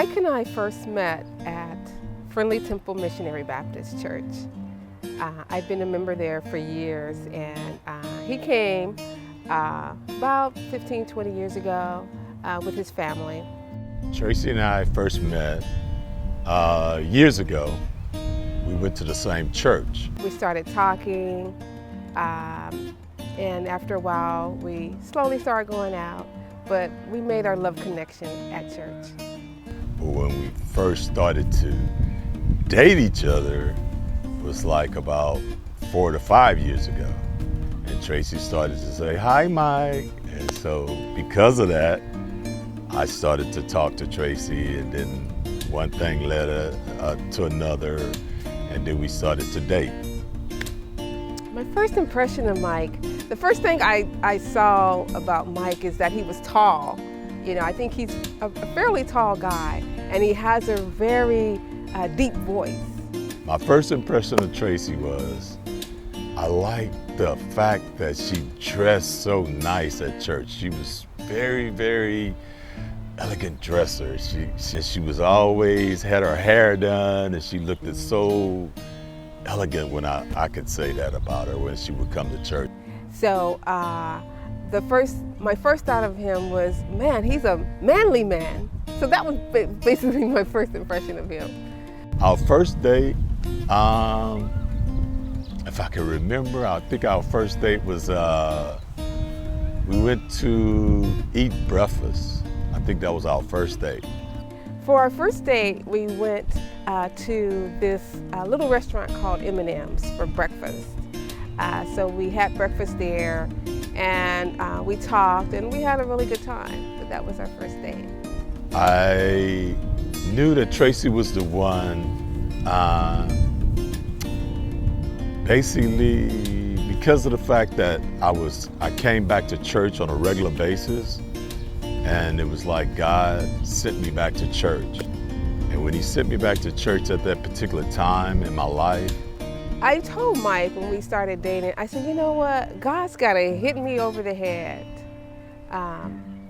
Mike and I first met at Friendly Temple Missionary Baptist Church. I've been a member there for years, and he came about 15, 20 years ago with his family. Tracy and I first met years ago. We went to the same church. We started talking, and after a while, we slowly started going out, but we made our love connection at church. But when we first started to date each other, it was like about 4 to 5 years ago. And Tracy started to say, "Hi, Mike." And so because of that, I started to talk to Tracy, and then one thing led to another, and then we started to date. My first impression of Mike, the first thing I saw about Mike is that he was tall. You know, I think he's a fairly tall guy, and he has a very deep voice. My first impression of Tracy was, I liked the fact that she dressed so nice at church. She was very, very elegant dresser. She was always had her hair done, and she looked so elegant when I could say that about her when she would come to church. So my first thought of him was, man, he's a manly man. So that was basically my first impression of him. Our first date, if I can remember, I think our first date was, we went to eat breakfast. I think that was our first date. For our first date, we went to this little restaurant called M&M's for breakfast. So we had breakfast there, and we talked, and we had a really good time. But that was our first date. I knew that Tracy was the one, basically because of the fact that I came back to church on a regular basis, and it was like God sent me back to church. And when he sent me back to church at that particular time in my life, I told Mike when we started dating, I said, you know what, God's got to hit me over the head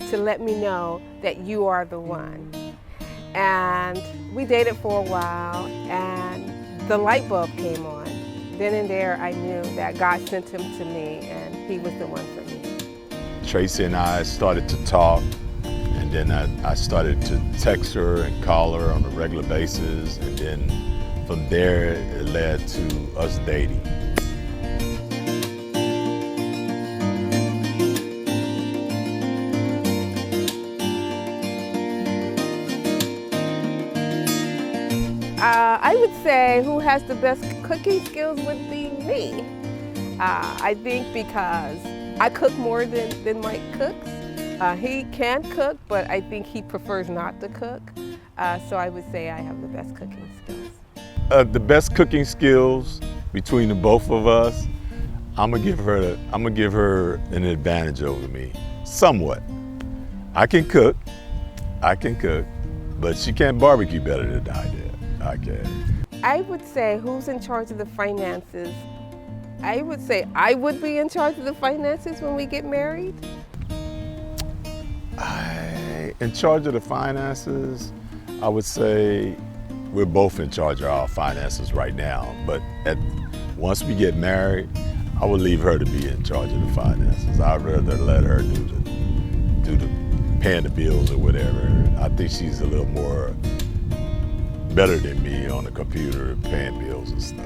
to let me know that you are the one. And we dated for a while, and the light bulb came on. Then and there, I knew that God sent him to me, and he was the one for me. Tracy and I started to talk, and then I started to text her and call her on a regular basis, and then from there, it led to us dating. I would say who has the best cooking skills would be me. I think because I cook more than Mike cooks. He can cook, but I think he prefers not to cook. So I would say I have the best cooking skills. The best cooking skills between the both of us, I'm gonna give her an advantage over me, somewhat. I can cook, but she can't barbecue better than I did. I can. I would say who's in charge of the finances? I would say I would be in charge of the finances when we get married. In charge of the finances, I would say we're both in charge of our finances right now, but once we get married, I would leave her to be in charge of the finances. I'd rather let her do the paying the bills or whatever. I think she's a little more better than me on the computer paying bills and stuff.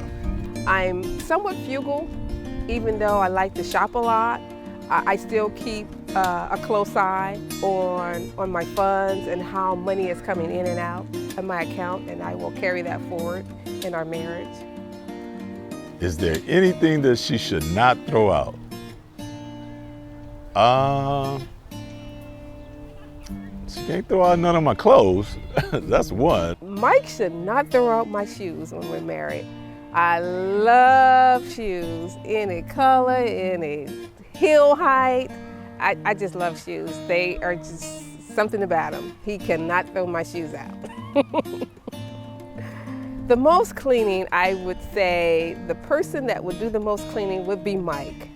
I'm somewhat frugal, even though I like to shop a lot. I still keep a close eye on my funds and how money is coming in and out of my account, and I will carry that forward in our marriage. Is there anything that she should not throw out? She can't throw out none of my clothes. That's one. Mike should not throw out my shoes when we're married. I love shoes, any color, any heel height. I just love shoes. They are just something about them. He cannot throw my shoes out. The most cleaning, I would say, the person that would do the most cleaning would be Mike.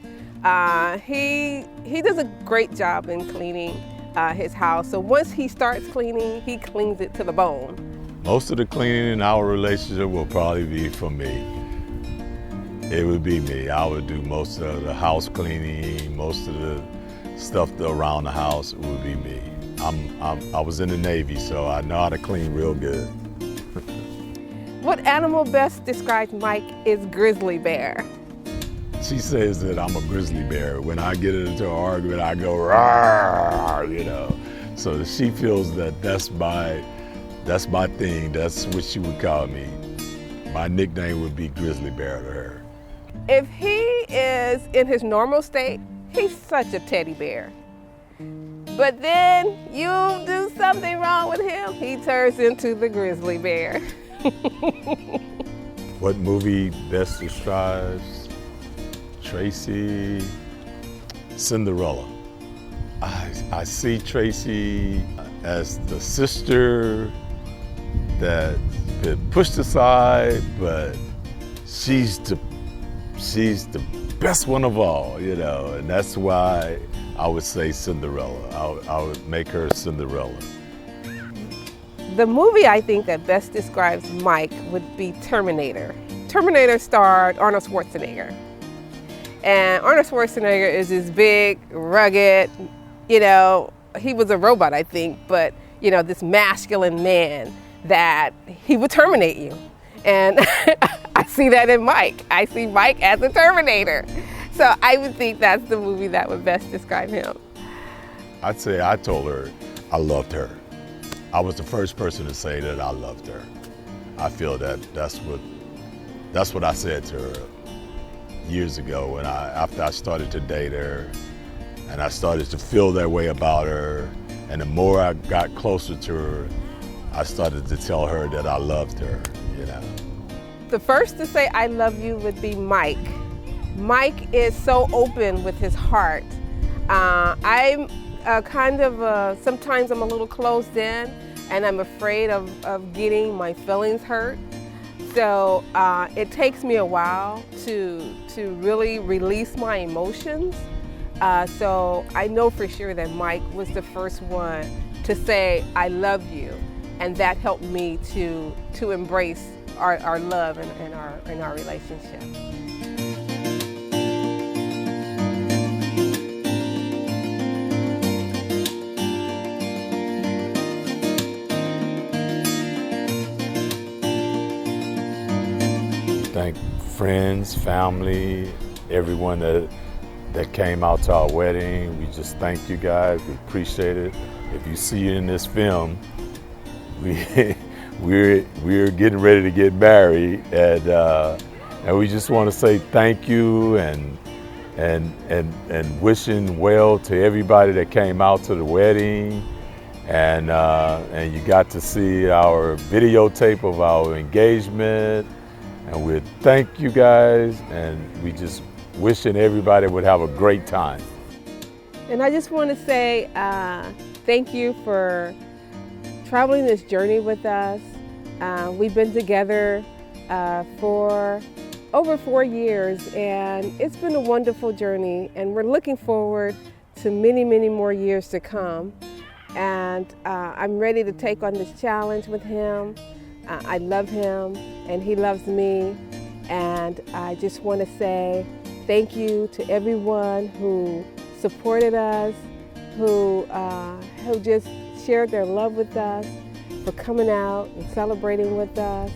He does a great job in cleaning. his house. So once he starts cleaning, he cleans it to the bone. Most of the cleaning in our relationship will probably be for me. It would be me. I would do most of the house cleaning, most of the stuff around the house would be me. I was in the Navy, so I know how to clean real good. What animal best describes Mike is grizzly bear? She says that I'm a grizzly bear. When I get into an argument, I go, "Rawr," you know. So she feels that that's my thing. That's what she would call me. My nickname would be grizzly bear to her. If he is in his normal state, he's such a teddy bear. But then you do something wrong with him, he turns into the grizzly bear. What movie best describes Tracy? Cinderella. I see Tracy as the sister that's been pushed aside, but she's the best one of all, you know, and that's why I would say Cinderella. I would make her Cinderella. The movie I think that best describes Mike would be Terminator. Terminator starred Arnold Schwarzenegger. And Arnold Schwarzenegger is this big, rugged, you know, he was a robot, I think, but, you know, this masculine man that he would terminate you. And I see that in Mike. I see Mike as a Terminator. So I would think that's the movie that would best describe him. I'd say I told her I loved her. I was the first person to say that I loved her. I feel that that's what I said to her years ago after I started to date her, and I started to feel that way about her. And the more I got closer to her, I started to tell her that I loved her, you know. The first to say I love you would be Mike. Mike is so open with his heart. I'm sometimes I'm a little closed in, and I'm afraid of getting my feelings hurt. So it takes me a while to really release my emotions. So I know for sure that Mike was the first one to say, I love you. And that helped me to embrace our love and our relationship. Thank friends, family, everyone that came out to our wedding. We just thank you guys. We appreciate it. If you see it in this film, we're getting ready to get married, and we just want to say thank you and wishing well to everybody that came out to the wedding, and you got to see our videotape of our engagement. And we thank you guys, and we just wishing everybody would have a great time. And I just want to say thank you for traveling this journey with us. We've been together for over 4 years, and it's been a wonderful journey, and we're looking forward to many, many more years to come. And I'm ready to take on this challenge with him. I love him, and he loves me, and I just want to say thank you to everyone who supported us, who just shared their love with us, for coming out and celebrating with us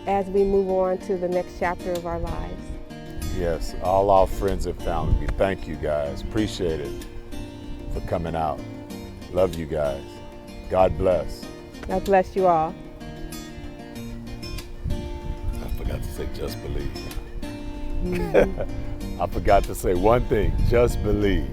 as we move on to the next chapter of our lives. Yes, all our friends and family, we thank you guys. Appreciate it for coming out. Love you guys. God bless. God bless you all. I forgot to say just believe. I forgot to say one thing, just believe.